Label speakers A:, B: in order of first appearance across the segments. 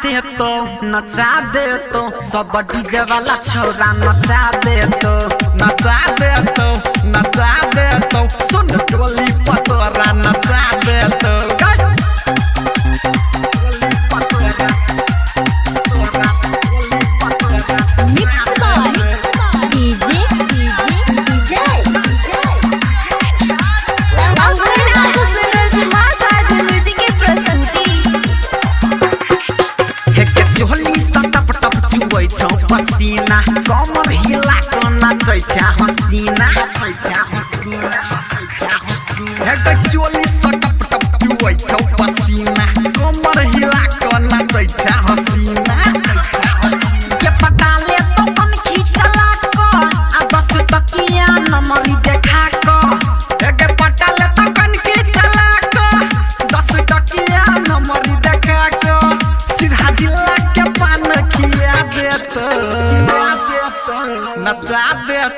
A: दे तो नचा दे तो सब डीजे वाला छोरा नचा दे तो नचा दे तो नचा दे तो सुन टोली पतोरा नचा दे तो पसीना कमर हिला के नाचै छै हसीना हेड चोली सटप टप जुवै छौ पसीना कमर हिला के नाचै छै हसीना के पता ले तो कन खींचला को आ बस तकिया नमरी देखा को के पता ले तो कन खींचला को 10 तकिया नमरी देखा को सीधा जिला के पान खिया दे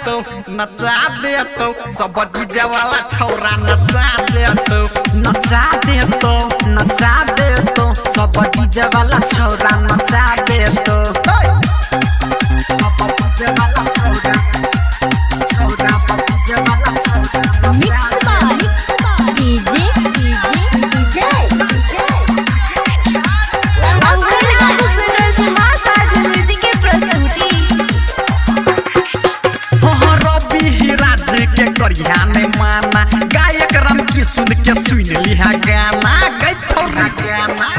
A: तो नचा दे तो सब डीजे वाला छोरा नचा दे तो नचा दे तो नचा दे तो सब डीजे वाला छोरा नचा दे तो सब डीजे वाला छोरा छोरा डीजे वाला छोरा
B: डीजे
A: के करिया नहीं माना गायक राम की सुन के सुन लिहा गाना गई छोरा गाना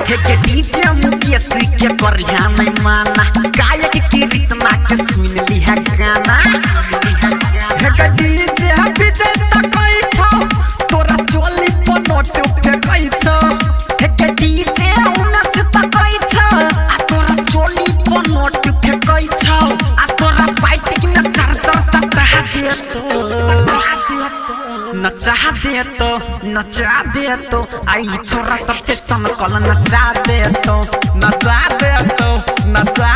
A: के डीजे मुकेश के करिया नहीं माना गायक की रिश्मा के सुन लिहा गाना के डीजे विजय तकई छौ तोरा चोली पर नोट पे कई छौ के डीजे उनस तकई छौ आ तोरा चोली पर नोट पे कई छौ आ तोरा बाइट के में नचा दे तो आई छोरा सबसे समकल नचा दे तो नचा दे तो नचा